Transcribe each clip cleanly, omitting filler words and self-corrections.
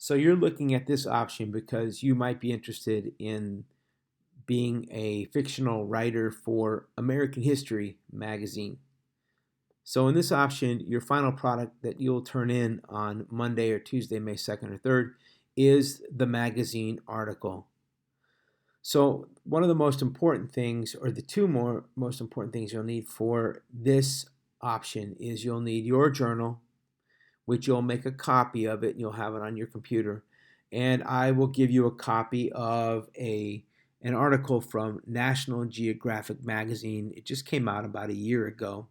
So you're looking at this option because you might be interested in being a fictional writer for American History Magazine. So in this option, your final product that you'll turn in on Monday or Tuesday, May 2nd or 3rd, is the magazine article. So one of the most important things, or the most important things you'll need for this option is you'll need your journal, which you'll make a copy of it and you'll have it on your computer. And I will give you a copy of an article from National Geographic magazine. It just came out about a year ago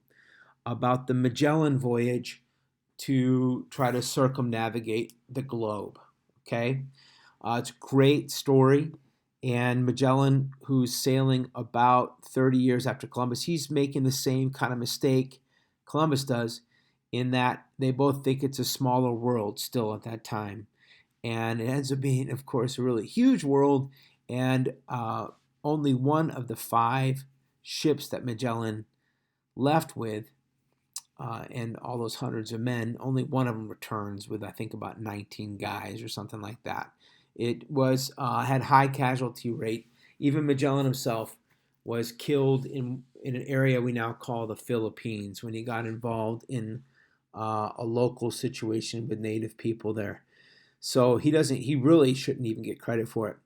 about the Magellan voyage to try to circumnavigate the globe. Okay, it's a great story. And Magellan, who's sailing about 30 years after Columbus, he's making the same kind of mistake Columbus does, in that they both think it's a smaller world still at that time. And it ends up being, of course, a really huge world. And only one of the 5 ships that Magellan left with, and all those hundreds of men, only one of them returns with, I think, about 19 guys or something like that. It was had high casualty rate. Even Magellan himself was killed in an area we now call the Philippines when he got involved in a local situation with native people there. So he really shouldn't even get credit for it.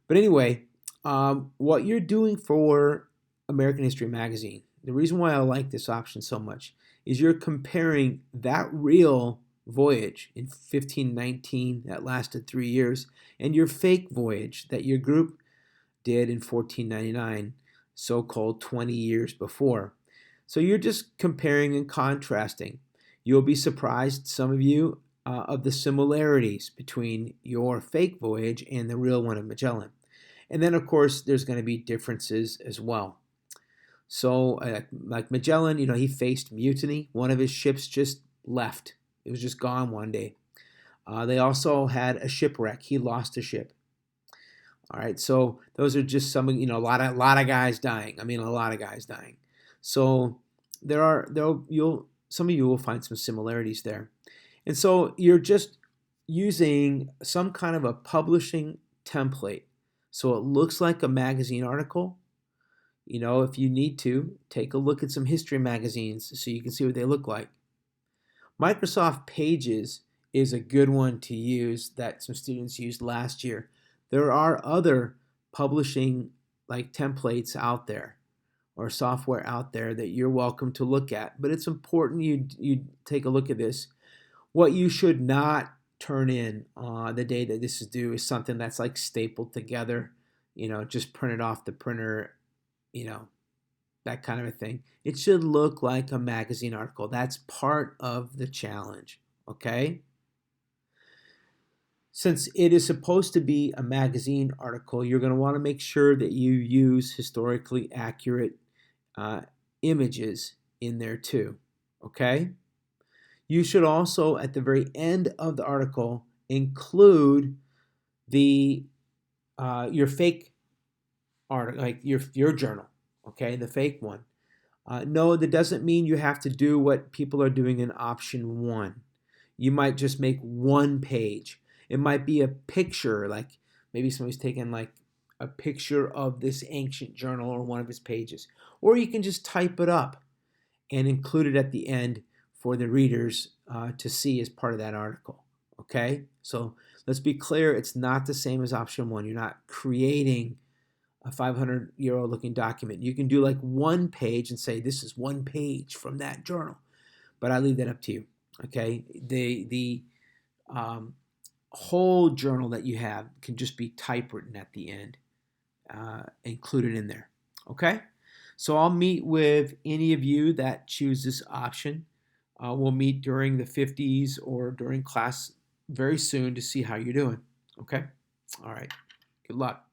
But anyway, what you're doing for American History Magazine, the reason why I like this option so much is you're comparing that real voyage in 1519 that lasted 3 years and your fake voyage that your group did in 1499, so-called 20 years before. So you're just comparing and contrasting. You'll be surprised, some of you, of the similarities between your fake voyage and the real one of Magellan. And then, of course, there's going to be differences as well. So, like Magellan, he faced mutiny. One of his ships just left. It was just gone one day. They also had a shipwreck. He lost a ship. All right, so those are just some, a lot of guys dying. I mean, a lot of guys dying. So some of you will find some similarities there. And so you're just using some kind of a publishing template. So it looks like a magazine article. If you need to, take a look at some history magazines so you can see what they look like. Microsoft Pages is a good one to use that some students used last year. There are other publishing like templates out there or software out there that you're welcome to look at, but it's important you take a look at this. What you should not turn in the day that this is due is something that's like stapled together, just printed off the printer, that kind of a thing. It should look like a magazine article. That's part of the challenge, okay? Since it is supposed to be a magazine article, you're going to want to make sure that you use historically accurate images in there too, okay? You should also, at the very end of the article, include the your fake article, like your journal, okay, the fake one. No, that doesn't mean you have to do what people are doing in option 1. You might just make one page. It might be a picture, like maybe somebody's taken like a picture of this ancient journal or one of its pages. Or you can just type it up and include it at the end for the readers to see as part of that article. Okay? So let's be clear, it's not the same as option 1. You're not creating a 500-year-old looking document. You can do like one page and say, this is one page from that journal. But I leave that up to you. Okay? The whole journal that you have can just be typewritten at the end, included in there. Okay? So I'll meet with any of you that choose this option. We'll meet during the 50s or during class very soon to see how you're doing. Okay? All right. Good luck.